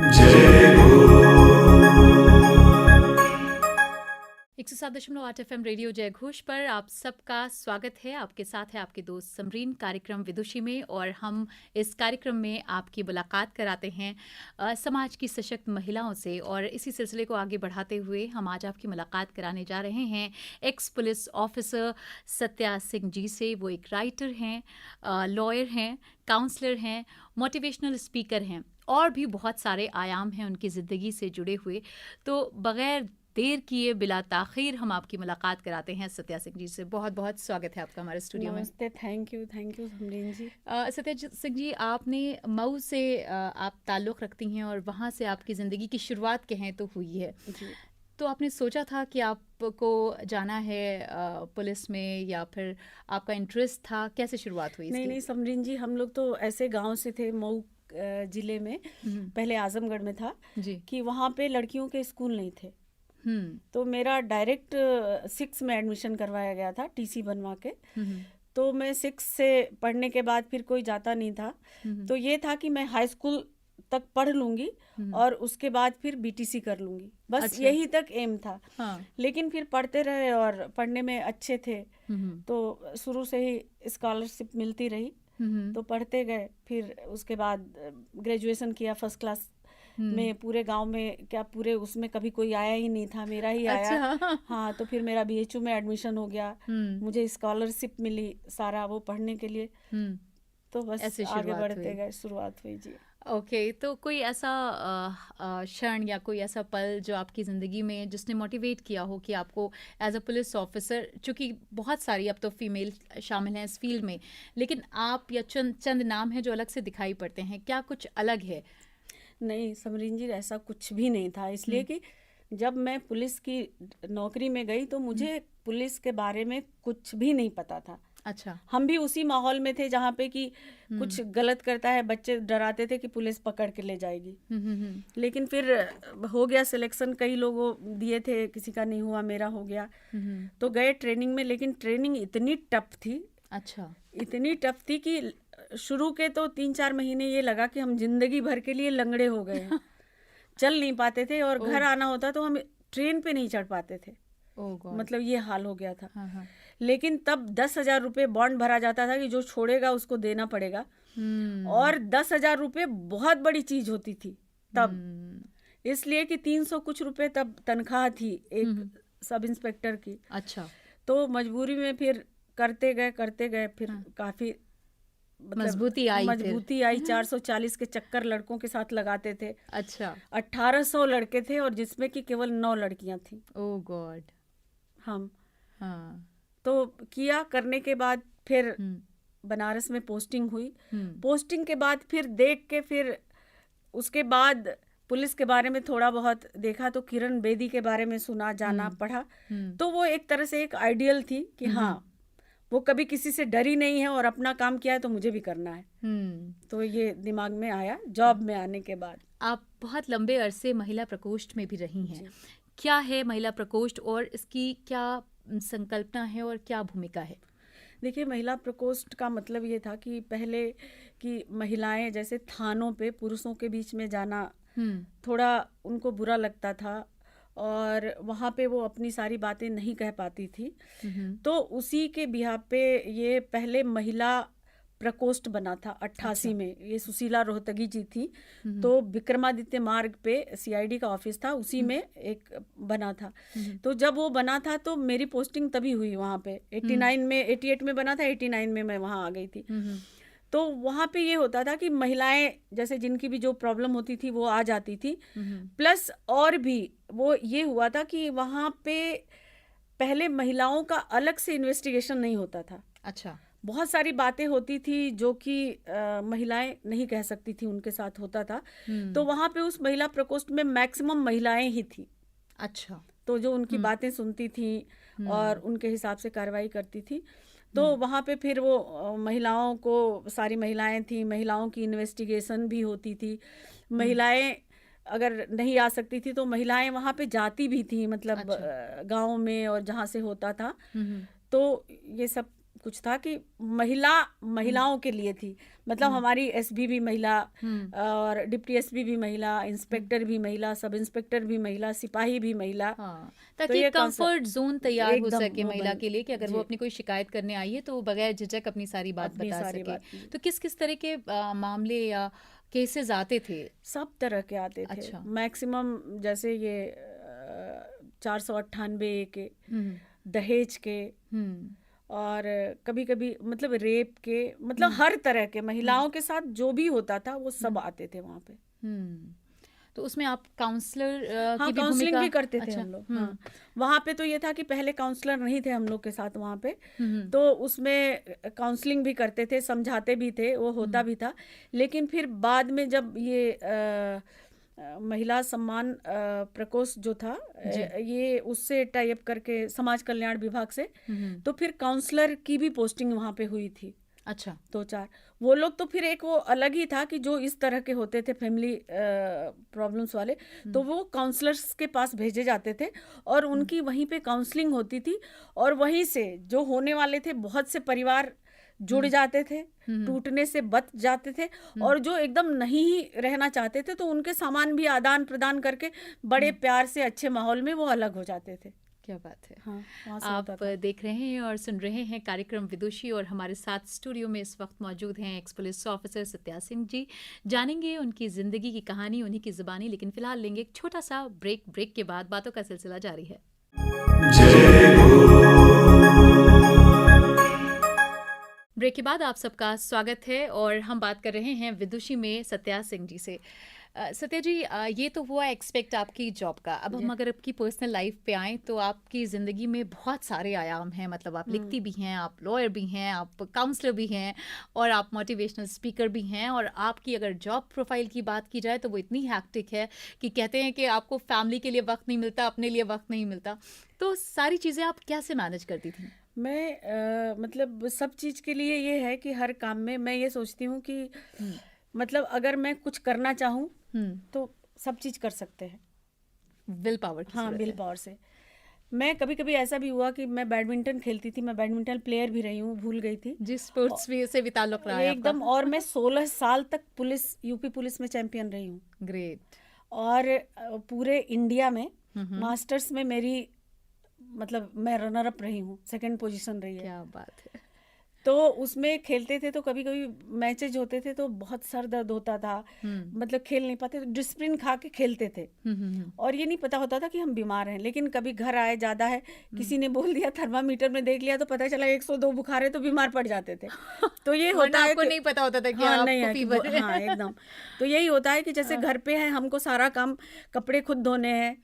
107.8 FM radio जय घोष पर आप सबका स्वागत है। आपके साथ है आपके दोस्त समरीन कार्यक्रम विदुषी में, और हम इस कार्यक्रम में आपकी मुलाकात कराते हैं समाज की सशक्त महिलाओं से। और इसी सिलसिले को आगे बढ़ाते हुए हम आज आपकी मुलाकात कराने जा रहे हैं ex police officer Satya Singh ji से। वो एक राइटर हैं, लॉयर हैं, काउंसलर हैं, मोटिवेशनल स्पीकर हैं, और भी बहुत सारे आयाम हैं उनकी ज़िंदगी से जुड़े हुए। तो बग़ैर देर किए बिला ताख़ीर हम आपकी मुलाकात कराते हैं सत्या सिंह जी से। बहुत बहुत स्वागत है आपका हमारे स्टूडियो में। नमस्ते, थैंक यू समरीन जी। सत्या सिंह जी, आपने मऊ से आप ताल्लुक़ रखती हैं, और वहाँ से आपकी ज़िंदगी की शुरुआत कहें तो हुई है जी। तो आपने सोचा था कि आपको जाना है पुलिस में, या फिर आपका इंटरेस्ट था? कैसे शुरुआत हुई? नहीं समरीन जी, हम लोग तो ऐसे गांव से थे, मऊ ज़िले में, पहले आजमगढ़ में था जी, कि वहाँ पे लड़कियों के स्कूल नहीं थे। तो मेरा डायरेक्ट 6 में एडमिशन करवाया गया था, टीसी बनवा के। तो मैं 6 से पढ़ने के बाद फिर कोई जाता नहीं था। तो ये था कि मैं हाई स्कूल तक पढ़ लूँगी और उसके बाद फिर बीटीसी कर लूँगी, बस। अच्छा। यही तक एम था। हाँ। लेकिन फिर पढ़ते रहे और पढ़ने में अच्छे थे, तो शुरू से ही स्कॉलरशिप मिलती रही, तो पढ़ते गए। फिर उसके बाद ग्रेजुएशन किया फर्स्ट क्लास में। पूरे गांव में क्या, पूरे उसमें कभी कोई आया ही नहीं था, मेरा ही आया। अच्छा। हाँ, तो फिर मेरा बीएचयू में एडमिशन हो गया, मुझे स्कॉलरशिप मिली सारा वो पढ़ने के लिए। तो बस ऐसे आगे बढ़ते गए, शुरुआत हुई जी। ओके, तो कोई ऐसा क्षण या कोई ऐसा पल जो आपकी ज़िंदगी में जिसने मोटिवेट किया हो कि आपको एज अ पुलिस ऑफिसर, चूँकि बहुत सारी अब तो फीमेल शामिल हैं इस फील्ड में, लेकिन आप या चंद नाम हैं जो अलग से दिखाई पड़ते हैं, क्या कुछ अलग है? नहीं समरीन जी, ऐसा कुछ भी नहीं था। इसलिए कि जब मैं पुलिस की नौकरी में गई तो मुझे पुलिस के बारे में कुछ भी नहीं पता था। अच्छा। हम भी उसी माहौल में थे जहाँ पे कि कुछ गलत करता है, बच्चे डराते थे कि पुलिस पकड़ के ले जाएगी। लेकिन फिर हो गया सिलेक्शन, कई लोगों दिए थे, किसी का नहीं हुआ, मेरा हो गया। तो गए ट्रेनिंग में, लेकिन ट्रेनिंग इतनी टफ थी। अच्छा। इतनी टफ थी कि शुरू के तो 3-4 महीने ये लगा कि हम जिंदगी भर के लिए लंगड़े हो गए हैं। चल नहीं पाते थे, और घर आना होता तो हम ट्रेन पे नहीं चढ़ पाते थे। मतलब ये हाल हो गया था। हाँ। लेकिन तब 10,000 रुपये बॉन्ड भरा जाता था कि जो छोड़ेगा उसको देना पड़ेगा। और 10,000 रुपये बहुत बड़ी चीज होती थी तब, इसलिए कि 300 कुछ रुपए तब तनख्वाह थी एक सब इंस्पेक्टर की। अच्छा। तो मजबूरी में फिर करते गए फिर काफी मजबूती आई। 440 के चक्कर लड़कों के साथ लगाते थे। अच्छा। 1800 लड़के थे, और जिसमें कि केवल 9 लड़कियां थी। ओह गॉड। हम हाँ। तो किया, करने के बाद फिर बनारस में पोस्टिंग हुई। पोस्टिंग के बाद फिर देख के, फिर उसके बाद पुलिस के बारे में थोड़ा बहुत देखा, तो किरण बेदी के बारे में सुना, जाना, पढ़ा। तो वो एक तरह से एक आइडियल थी कि हाँ, वो कभी किसी से डरी नहीं है और अपना काम किया है, तो मुझे भी करना है। तो ये दिमाग में आया जॉब में आने के बाद। आप बहुत लंबे अरसे महिला प्रकोष्ठ में भी रही हैं। क्या है महिला प्रकोष्ठ, और इसकी क्या संकल्पना है और क्या भूमिका है? देखिए, महिला प्रकोष्ठ का मतलब ये था कि पहले कि महिलाएं जैसे थानों पे पुरुषों के बीच में जाना थोड़ा उनको बुरा लगता था, और वहाँ पे वो अपनी सारी बातें नहीं कह पाती थी। तो उसी के बिहाफ पे ये पहले महिला प्रकोष्ठ बना था 88 में। ये सुशीला रोहतगी जी थी, तो विक्रमादित्य मार्ग पे सीआईडी का ऑफिस था, उसी में एक बना था। तो जब वो बना था तो मेरी पोस्टिंग तभी हुई वहाँ पे। 88 में बना था, 89 में मैं वहाँ आ गई थी। तो वहाँ पे ये होता था कि महिलाएं जैसे जिनकी भी जो प्रॉब्लम होती थी वो आ जाती थी। प्लस और भी वो ये हुआ था कि वहाँ पे पहले महिलाओं का अलग से इन्वेस्टिगेशन नहीं होता था। अच्छा। बहुत सारी बातें होती थी जो कि महिलाएं नहीं कह सकती थी, उनके साथ होता था। तो वहाँ पे उस महिला प्रकोष्ठ में मैक्सिमम महिलाएं ही थी। अच्छा। तो जो उनकी बातें सुनती थी और उनके हिसाब से कार्रवाई करती थी। तो वहाँ पे फिर वो महिलाओं को, सारी महिलाएं थी, महिलाओं की इन्वेस्टिगेशन भी होती थी। महिलाएं अगर नहीं आ सकती थी तो महिलाएं वहाँ पे जाती भी थी, मतलब गाँव में और जहाँ से होता था। तो ये सब कुछ था कि महिलाओं के लिए थी, मतलब हमारी एसपी भी महिला और डिप्टी एसपी भी महिला, इंस्पेक्टर भी महिला, सब इंस्पेक्टर भी महिला, सिपाही भी महिला। हाँ, तो ताकि ये कंफर्ट जोन तैयार हो एकदम सके वो महिला बन के लिए कि अगर वो जी अपनी कोई शिकायत करने आई है तो वो बगैर झिझक अपनी सारी बात अपनी बता सारी सके। बात तो किस किस तरह के मामले या केसेस आते थे? सब तरह के आते थे। अच्छा। मैक्सिमम जैसे ये 498 के, हम्म दहेज के, हम्म और कभी कभी मतलब रेप के, मतलब हर तरह के महिलाओं के साथ जो भी होता था वो सब आते थे वहाँ पे। हम्म तो उसमें आप काउंसलर हाँ, की भी काउंसलिंग भूमिका? भी करते थे अच्छा। हम लोग। हाँ, वहाँ पे तो ये था कि पहले काउंसलर नहीं थे हम लोग के साथ वहाँ पे, हम्म तो उसमें काउंसलिंग भी करते थे, समझाते भी थे, वो होता भी था। लेकिन फिर बाद में जब ये महिला सम्मान प्रकोष्ठ जो था, ये उससे टाई अप करके समाज कल्याण विभाग से, तो फिर काउंसलर की भी पोस्टिंग वहाँ पे हुई थी। अच्छा। 2-4 वो लोग तो फिर एक वो अलग ही था कि जो इस तरह के होते थे फैमिली प्रॉब्लम्स वाले, तो वो काउंसलर्स के पास भेजे जाते थे और उनकी वहीं पे काउंसलिंग होती थी, और वहीं से जो होने वाले थे बहुत से परिवार जुड़ जाते थे, टूटने से बच जाते थे, और जो एकदम नहीं ही रहना चाहते थे तो उनके सामान भी आदान प्रदान करके बड़े प्यार से अच्छे माहौल में वो अलग हो जाते थे। क्या बात है। हाँ, वहाँ से आप होता था। देख रहे हैं और सुन रहे हैं कार्यक्रम विदुषी, और हमारे साथ स्टूडियो में इस वक्त मौजूद हैं ex police officer Satya Singh ji. जानेंगे उनकी जिंदगी की कहानी उन्हीं की जुबानी, लेकिन फिलहाल लेंगे एक छोटा सा ब्रेक के बाद बातों का सिलसिला जारी है। ब्रेक के बाद आप सबका स्वागत है और हम बात कर रहे हैं विदुषी में सत्या सिंह जी से। सत्या जी, ये तो हुआ एक्सपेक्ट आपकी जॉब का। अब हम अगर आपकी पर्सनल लाइफ पे आएँ तो आपकी ज़िंदगी में बहुत सारे आयाम हैं। मतलब आप लिखती भी हैं, आप लॉयर भी हैं, आप काउंसलर भी हैं, और आप मोटिवेशनल स्पीकर भी हैं। और आपकी अगर जॉब प्रोफाइल की बात की जाए तो वो इतनी हैक्टिक है कि कहते हैं कि आपको फैमिली के लिए वक्त नहीं मिलता, अपने लिए वक्त नहीं मिलता। तो सारी चीज़ें आप कैसे मैनेज करती थी? मैं मतलब सब चीज़ के लिए ये है कि हर काम में मैं ये सोचती हूँ कि मतलब अगर मैं कुछ करना चाहूँ तो सब चीज़ कर सकते हैं। विल पावर की हाँ, ज़रूरत विल है। पावर से। मैं कभी कभी ऐसा भी हुआ कि मैं बैडमिंटन खेलती थी, मैं बैडमिंटन प्लेयर भी रही हूँ, भूल गई थी जिस स्पोर्ट्स भी से भी ताल्लुक रहा है आपका। एकदम। और मैं 16 साल तक यूपी पुलिस में चैंपियन रही हूँ, ग्रेट। और पूरे इंडिया में मास्टर्स में मेरी मतलब मैं रनर अप रही हूँ, सेकंड पोजीशन रही है। क्या बात है। तो उसमें खेलते थे तो कभी कभी मैचेज होते थे तो बहुत सर दर्द होता था, मतलब खेल नहीं पाते, तो डिस्प्रिन खा के खेलते थे, और ये नहीं पता होता था कि हम बीमार हैं। लेकिन कभी घर आए ज़्यादा है, किसी ने बोल दिया, थर्मामीटर में देख लिया तो पता चला 102 बुखार है, तो बीमार पड़ जाते थे। तो ये होता है आपको कि नहीं पता होता था कि हाँ, नहीं आपको है कि फीवर है। हाँ, एकदम। तो यही होता है कि जैसे घर पे है, हमको सारा काम, कपड़े खुद धोने हैं,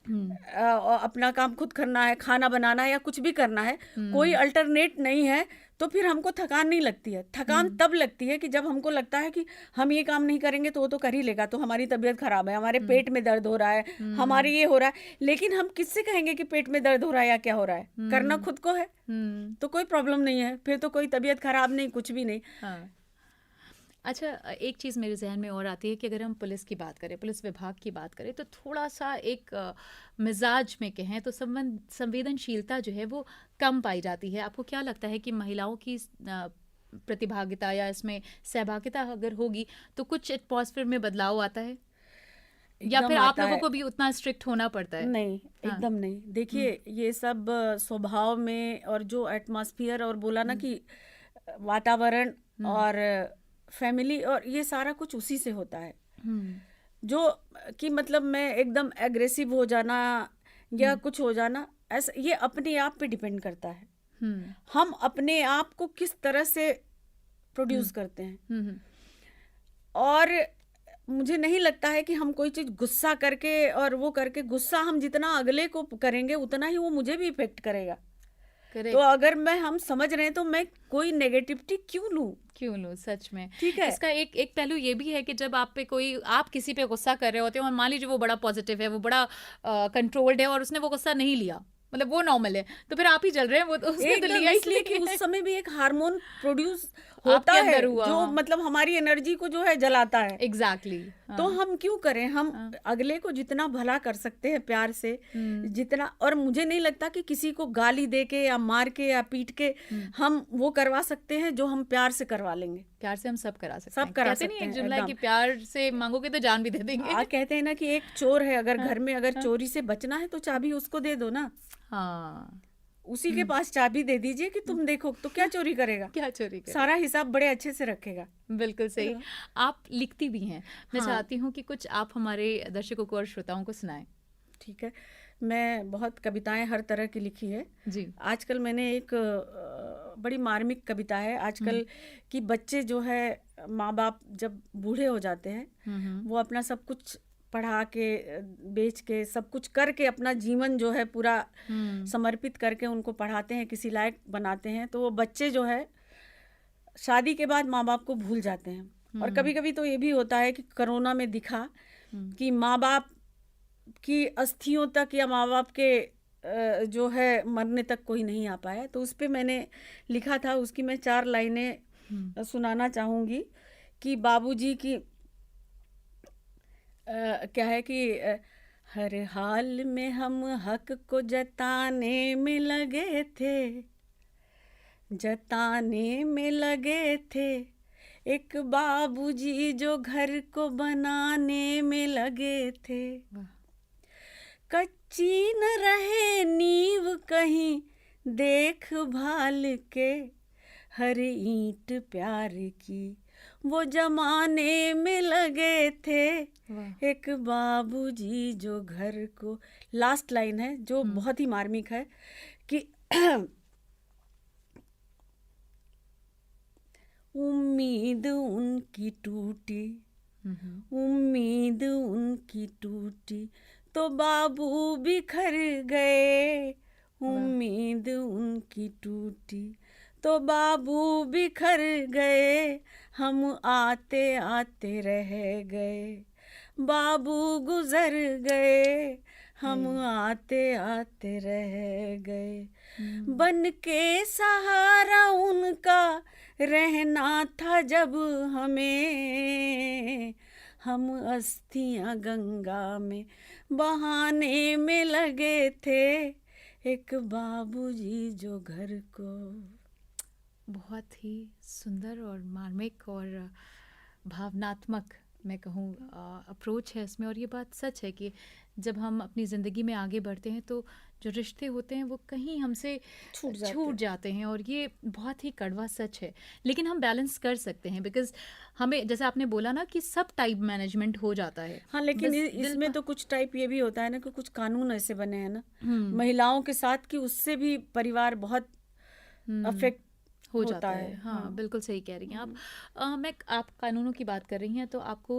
अपना काम खुद करना है, खाना बनाना है या कुछ भी करना है, कोई अल्टरनेट नहीं है, तो फिर हमको थकान नहीं लगती है। थकान तब लगती है कि जब हमको लगता है कि हम ये काम नहीं करेंगे तो वो तो कर ही लेगा, तो हमारी तबीयत खराब है, हमारे पेट में दर्द हो रहा है, हमारी ये हो रहा है। लेकिन हम किससे कहेंगे कि पेट में दर्द हो रहा है या क्या हो रहा है? करना खुद को है, तो कोई प्रॉब्लम नहीं है, फिर तो कोई तबीयत खराब नहीं, कुछ भी नहीं। हाँ। अच्छा, एक चीज़ मेरे जहन में और आती है कि अगर हम पुलिस की बात करें, पुलिस विभाग की बात करें, तो थोड़ा सा एक मिजाज में कहें तो संवेदनशीलता जो है वो कम पाई जाती है। आपको क्या लगता है कि महिलाओं की प्रतिभागिता या इसमें सहभागिता अगर होगी तो कुछ एटमॉस्फेयर में बदलाव आता है, या फिर आप लोगों को भी उतना स्ट्रिक्ट होना पड़ता है? नहीं, एकदम नहीं। देखिए, ये सब स्वभाव में, और जो एटमॉस्फेयर और बोला ना कि वातावरण और फैमिली, और ये सारा कुछ उसी से होता है। जो कि मतलब मैं एकदम एग्रेसिव हो जाना या कुछ हो जाना, ऐसा ये अपने आप पे डिपेंड करता है। हम अपने आप को किस तरह से प्रोड्यूस करते हैं, और मुझे नहीं लगता है कि हम कोई चीज़ गुस्सा करके और वो करके, गुस्सा हम जितना अगले को करेंगे उतना ही वो मुझे भी इफेक्ट करेगा। तो अगर हम समझ रहे हैं तो मैं कोई नेगेटिविटी क्यों लूं? सच में। ठीक है। इसका एक पहलू ये भी है कि जब आप किसी पे गुस्सा कर रहे होते हो और मान लीजिए वो बड़ा पॉजिटिव है, वो बड़ा कंट्रोल्ड है और उसने वो गुस्सा नहीं लिया, मतलब वो नॉर्मल है, तो फिर आप ही जल रहे हैं, वो तो उसने तो एकदम, लिया ही इसलिए कि नहीं उस है। समय भी एक हार्मोन प्रोड्यूस होता आपके है अंदर हुआ, जो हाँ। मतलब हमारी एनर्जी को जो है जलाता है। एग्जैक्टली, तो हाँ। हम क्यों करें, हम हाँ। अगले को जितना भला कर सकते हैं प्यार से, हम्म। जितना, और मुझे नहीं लगता कि किसी को गाली दे के या मार के या पीट के हम वो करवा सकते हैं जो हम प्यार से करवा लेंगे। प्यार से हम सब करा सकते सब हैं, करा कहते नहीं सकते एक हैं जुमला है एकदम। कि प्यार से मांगोगे तो जान भी दे देंगे। कहते हैं ना कि एक चोर है, अगर हाँ, घर में अगर हाँ। चोरी से बचना है तो चाबी उसको दे दो ना, हाँ। उसी के पास चाबी दे दीजिए कि तुम देखो, तो क्या चोरी करेगा, क्या चोरी कर, सारा हिसाब बड़े अच्छे से रखेगा। बिल्कुल सही। आप लिखती भी हैं, मैं हाँ। चाहती हूँ कि कुछ आप हमारे दर्शकों को और श्रोताओं को सुनाएं। ठीक है, मैं बहुत कविताएं हर तरह की लिखी है जी। आजकल मैंने एक बड़ी मार्मिक कविता है। आजकल की बच्चे जो है, माँ बाप जब बूढ़े हो जाते हैं, वो अपना सब कुछ पढ़ा के बेच के सब कुछ करके अपना जीवन जो है पूरा समर्पित करके उनको पढ़ाते हैं, किसी लायक बनाते हैं, तो वो बच्चे जो है शादी के बाद माँ बाप को भूल जाते हैं। और कभी कभी तो ये भी होता है कि कोरोना में दिखा कि माँ बाप की अस्थियों तक या माँ बाप के जो है मरने तक कोई नहीं आ पाया। तो उस पे मैंने लिखा था, उसकी मैं 4 लाइनें सुनाना चाहूँगी कि बाबूजी की क्या है कि हर हाल में हम हक को जताने में लगे थे, जताने में लगे थे, एक बाबूजी जो घर को बनाने में लगे थे। कच्ची न रहे नींव कहीं देखभाल के, हर ईंट प्यार की वो जमाने में लगे थे, एक बाबूजी जो घर को। लास्ट लाइन है जो बहुत ही मार्मिक है कि उम्मीद उनकी टूटी, उम्मीद उनकी टूटी तो बाबू बिखर गए, उम्मीद उनकी टूटी तो बाबू बिखर गए, हम आते आते रह गए, बाबू गुजर गए, हम आते आते रह गए, बन के सहारा उनका रहना था जब हमें, हम अस्थियां गंगा में बहाने में लगे थे, एक बाबूजी जो घर को। बहुत ही सुंदर और मार्मिक और भावनात्मक मैं कहूँ अप्रोच है इसमें। और ये बात सच है कि जब हम अपनी ज़िंदगी में आगे बढ़ते हैं तो जो रिश्ते होते हैं वो कहीं हमसे छूट जाते हैं, और ये बहुत ही कड़वा सच है। लेकिन हम बैलेंस कर सकते हैं, बिकॉज हमें, जैसे आपने बोला ना कि सब टाइप मैनेजमेंट हो जाता है। हाँ, लेकिन इसमें तो कुछ टाइप ये भी होता है ना कि कुछ कानून ऐसे बने हैं ना महिलाओं के साथ कि उससे भी परिवार बहुत अफेक्ट हो जाता है। हाँ, बिल्कुल सही कह रही हैं आप। आप कानूनों की बात कर रही हैं, तो आपको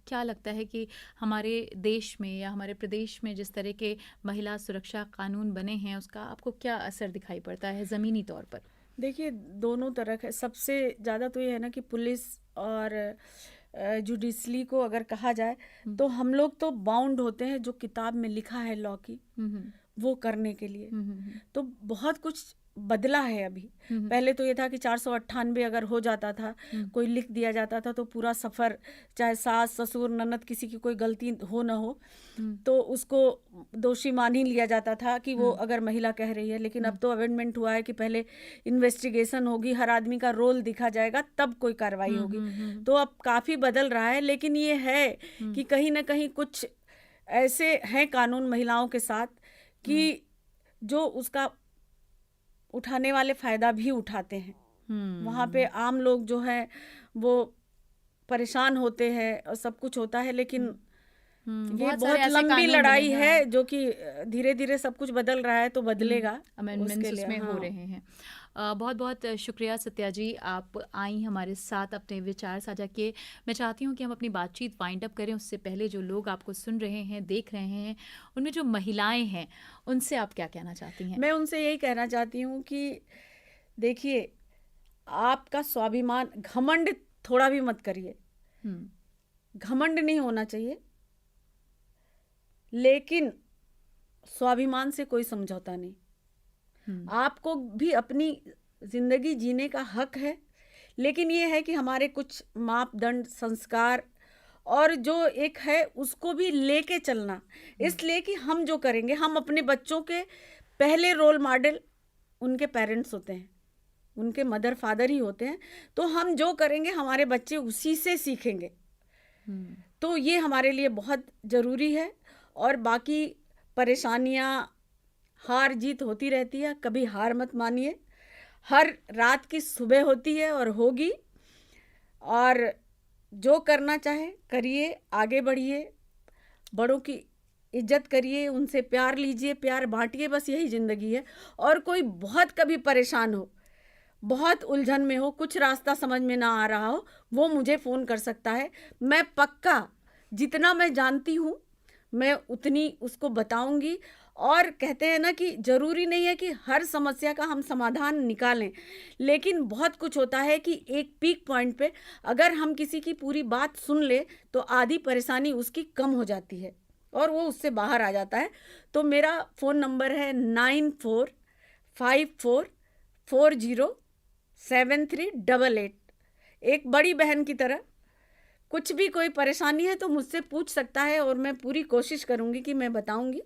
क्या लगता है कि हमारे देश में या हमारे प्रदेश में जिस तरह के महिला सुरक्षा कानून बने हैं उसका आपको क्या असर दिखाई पड़ता है ज़मीनी तौर पर? देखिए, दोनों तरह है। सबसे ज़्यादा तो ये है ना कि पुलिस और जुडिशरी को अगर कहा जाए तो हम लोग तो बाउंड होते हैं जो किताब में लिखा है लॉ की वो करने के लिए। तो बहुत कुछ बदला है अभी। पहले तो ये था कि 498 अगर हो जाता था, कोई लिख दिया जाता था तो पूरा सफ़र, चाहे सास ससुर ननद किसी की कोई गलती हो ना हो तो उसको दोषी मान ही लिया जाता था कि वो अगर महिला कह रही है। लेकिन अब तो अमेंडमेंट हुआ है कि पहले इन्वेस्टिगेशन होगी, हर आदमी का रोल दिखा जाएगा, तब कोई कार्रवाई होगी। तो अब काफ़ी बदल रहा है। लेकिन ये है कि कहीं ना कहीं कुछ ऐसे हैं कानून महिलाओं के साथ कि जो उसका उठाने वाले फ़ायदा भी उठाते हैं। वहाँ पे आम लोग जो हैं वो परेशान होते हैं और सब कुछ होता है। लेकिन ये बहुत लंबी लड़ाई है जो कि धीरे धीरे सब कुछ बदल रहा है, तो बदलेगा। अमेंडमेंट्स उसमें हो रहे हैं। बहुत बहुत शुक्रिया सत्या जी, आप आई हमारे साथ, अपने विचार साझा किए। मैं चाहती हूँ कि हम अपनी बातचीत वाइंड अप करें, उससे पहले जो लोग आपको सुन रहे हैं, देख रहे हैं, उनमें जो महिलाएं हैं, उनसे आप क्या कहना चाहती हैं? मैं उनसे यही कहना चाहती हूँ कि देखिए, आपका स्वाभिमान, घमंड थोड़ा भी मत करिए। घमंड नहीं होना चाहिए, लेकिन स्वाभिमान से कोई समझौता नहीं। आपको भी अपनी जिंदगी जीने का हक है, लेकिन ये है कि हमारे कुछ मापदंड, संस्कार और जो एक है उसको भी लेके चलना। इसलिए कि हम जो करेंगे, हम अपने बच्चों के पहले रोल मॉडल उनके पेरेंट्स होते हैं, उनके मदर फादर ही होते हैं। तो हम जो करेंगे हमारे बच्चे उसी से सीखेंगे। तो ये हमारे लिए बहुत ज़रूरी है। और बाकी परेशानियाँ, हार जीत होती रहती है, कभी हार मत मानिए। हर रात की सुबह होती है और होगी। और जो करना चाहे करिए, आगे बढ़िए, बड़ों की इज्जत करिए, उनसे प्यार लीजिए, प्यार बांटिए, बस यही ज़िंदगी है। और कोई बहुत कभी परेशान हो, बहुत उलझन में हो, कुछ रास्ता समझ में ना आ रहा हो, वो मुझे फ़ोन कर सकता है। मैं पक्का जितना मैं जानती हूँ मैं उतनी उसको बताऊंगी। और कहते हैं ना कि ज़रूरी नहीं है कि हर समस्या का हम समाधान निकालें, लेकिन बहुत कुछ होता है कि एक पीक पॉइंट पे अगर हम किसी की पूरी बात सुन ले तो आधी परेशानी उसकी कम हो जाती है और वो उससे बाहर आ जाता है। तो मेरा फ़ोन नंबर है 9454407388। एक बड़ी बहन की तरह कुछ भी कोई परेशानी है तो मुझसे पूछ सकता है और मैं पूरी कोशिश करूंगी कि मैं बताऊंगी।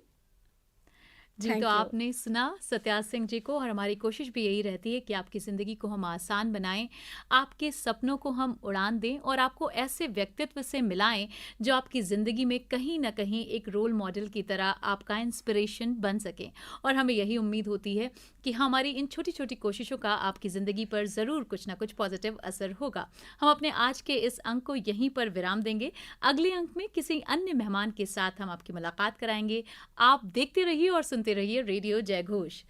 जी, तो आपने सुना सत्या सिंह जी को, और हमारी कोशिश भी यही रहती है कि आपकी ज़िंदगी को हम आसान बनाएं, आपके सपनों को हम उड़ान दें और आपको ऐसे व्यक्तित्व से मिलाएं जो आपकी ज़िंदगी में कहीं ना कहीं एक रोल मॉडल की तरह आपका इंस्पिरेशन बन सकें। और हमें यही उम्मीद होती है कि हमारी इन छोटी छोटी कोशिशों का आपकी ज़िंदगी पर ज़रूर कुछ ना कुछ पॉजिटिव असर होगा। हम अपने आज के इस अंक को यहीं पर विराम देंगे। अगले अंक में किसी अन्य मेहमान के साथ हम आपकी मुलाकात कराएंगे। आप देखते रहिए और सुनते रहिए रेडियो जय घोष।